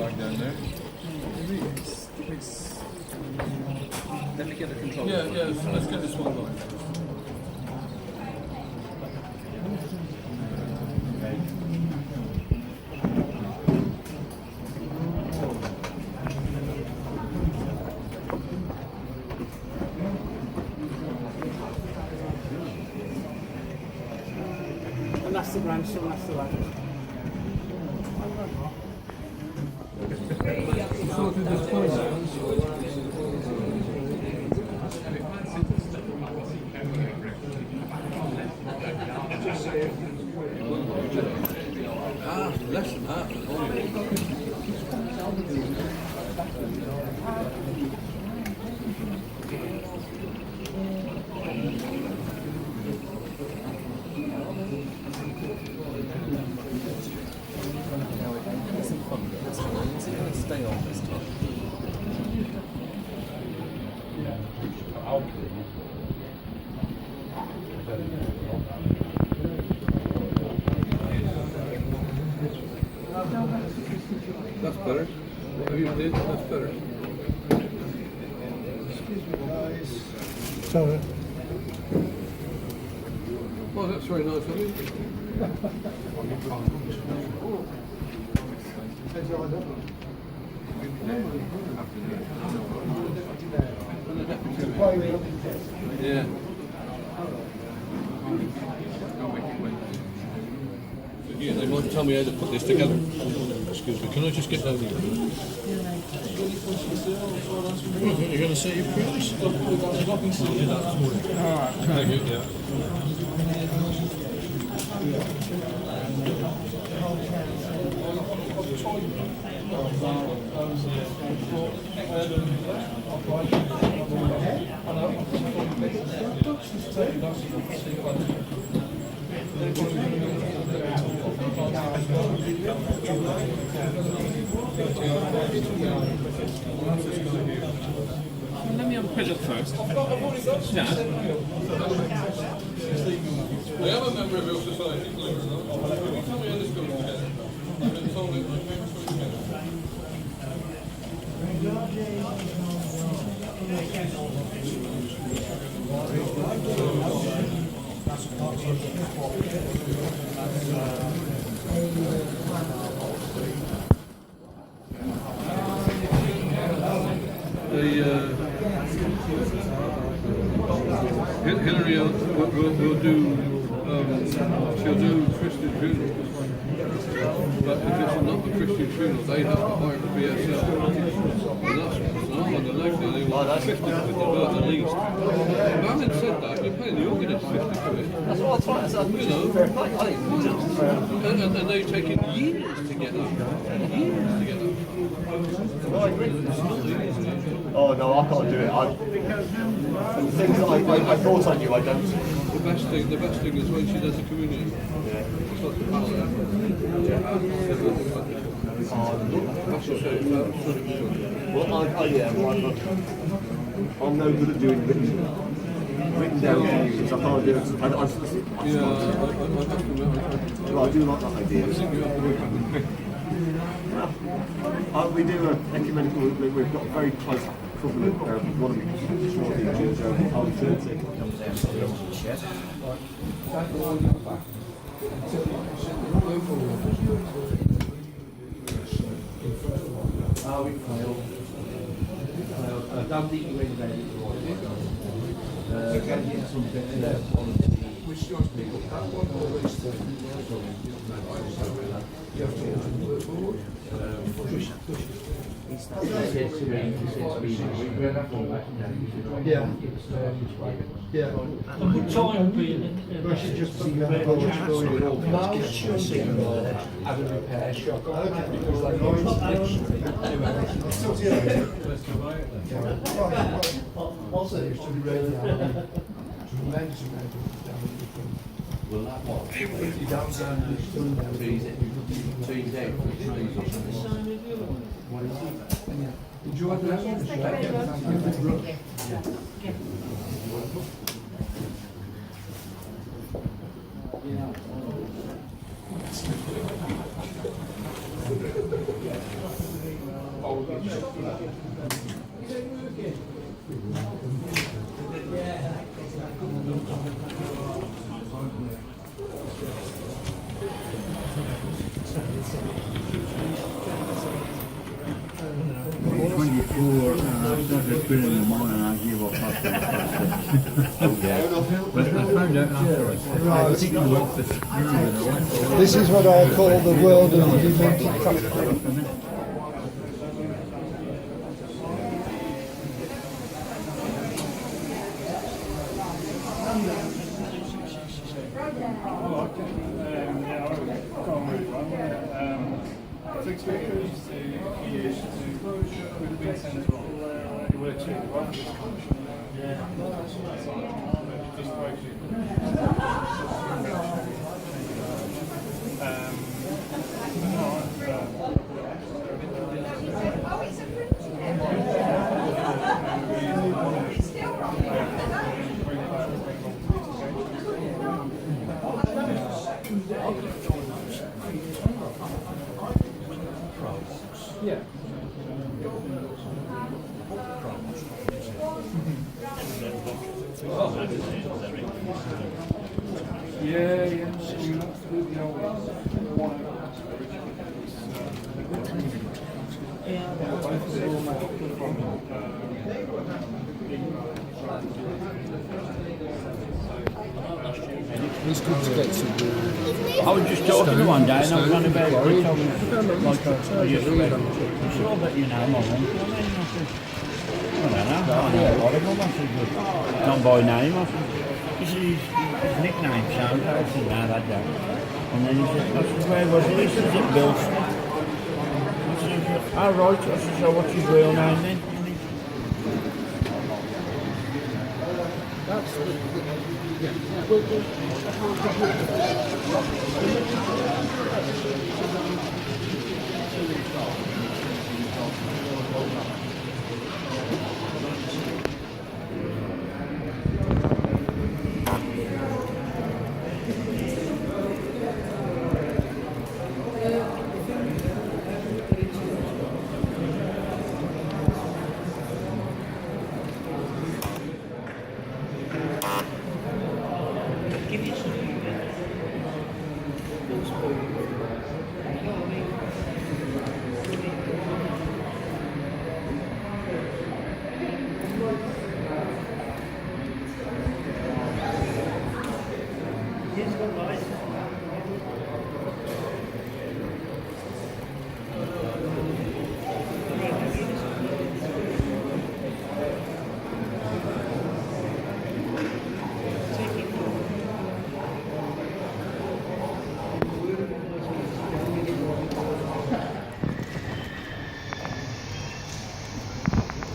like down there. Let me get the control. Yeah, let's get this one going. And that's the grandson, that's the lad. Sorted this point out. Less than half. Stay on this time. That's better. What you did, that's better. Excuse me, guys. Sorry. Oh, that's very nice of you. Yeah. Yeah, they might tell me how to put this together. Excuse me, can I just get down here? You're going to say your prayers? Alright, thank you, yeah. Let me unpin it first. Yeah. I am a member of your society, believe it or not. Can you tell me how this goes together? And then tell me how it goes together. Hillary will do, she'll do Christian funerals, but if it's not a Christian funeral, they have to hire a BSL, and that's not on the leg now, they want 50 quid at least. But having said that, you're paying the organist 50 quid. That's what I was trying to say. You know, and they've taken years to get up. Years to get up. Oh no, I can't do it. Things that I thought I knew, I don't. The best thing is when she does the communion. Yeah. It's like the pastor. That's what I'm no good at doing written down things. I can't do it. I do like that idea. We do an ecumenical, we've got a very close covenant, one of the short teachers, alternative. We failed. I don't think you went there. Getting something there. Which yours people? That one or Yeah. Good time being. We should just see how it goes. have a repair shop. Also, used to be really tremendous amount of Well, that one. you down and it's still down. Enjoy the rest of the show. 24 and I started spinning in the morning and I gave up after But I found out afterwards. I was thinking about this. This is what I call the world of demented traffic. It's good to get some. I was just talking to one day and I was on about it. Like I used to read. I said, I'll bet you know my one. I don't know. I know a lot of them. I said, but not by name. I said, he said his nickname sounds. I said, no, that don't. And then he said, I said, where was he? He said, at Bilson. I said, oh right. I said, so what's his real name then? That's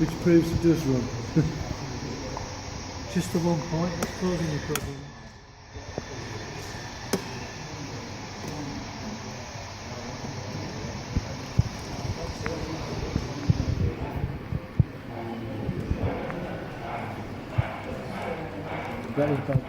which proves it does run. Just the 1 point that's causing the problem. That was bad.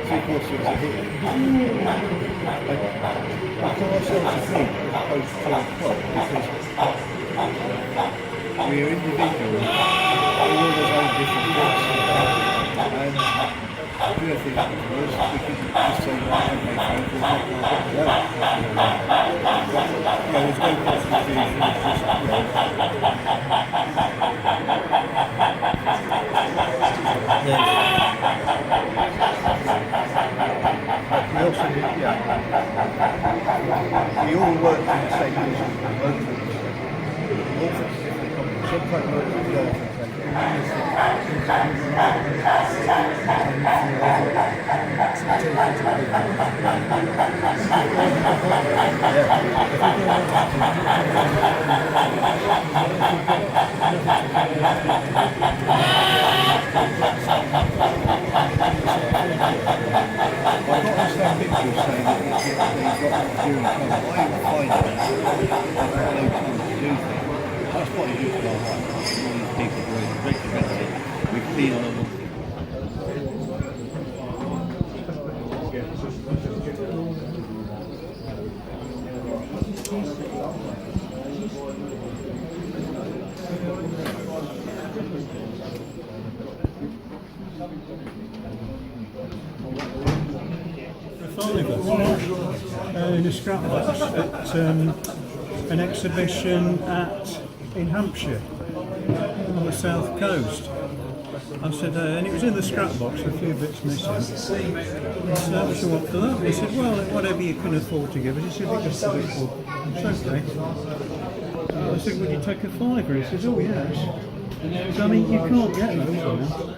Three-quarters of a hit. I call ourselves a group as opposed to a club because we are individuals, all of us own different bits. And the other thing was we could just say, right, okay, fine, we'll not go out. But, there's no cause for confusion, it's just, we also did, we all work in the same business, all for different companies. Sometimes work with girls and I don't understand pictures saying that they've got during time. I even find that they've got no time to do things. That's what it is for our life. All these people doing regimented, we've been on them. In a scrapbox at an exhibition in Hampshire on the south coast. I said, and it was in the scrapbox, a few bits missing. I said, what for that? He said, well, whatever you can afford to give us. He said, we just said, it's okay. I said, would you take a fiver? He says, oh yes. So, I mean, you can't get those now.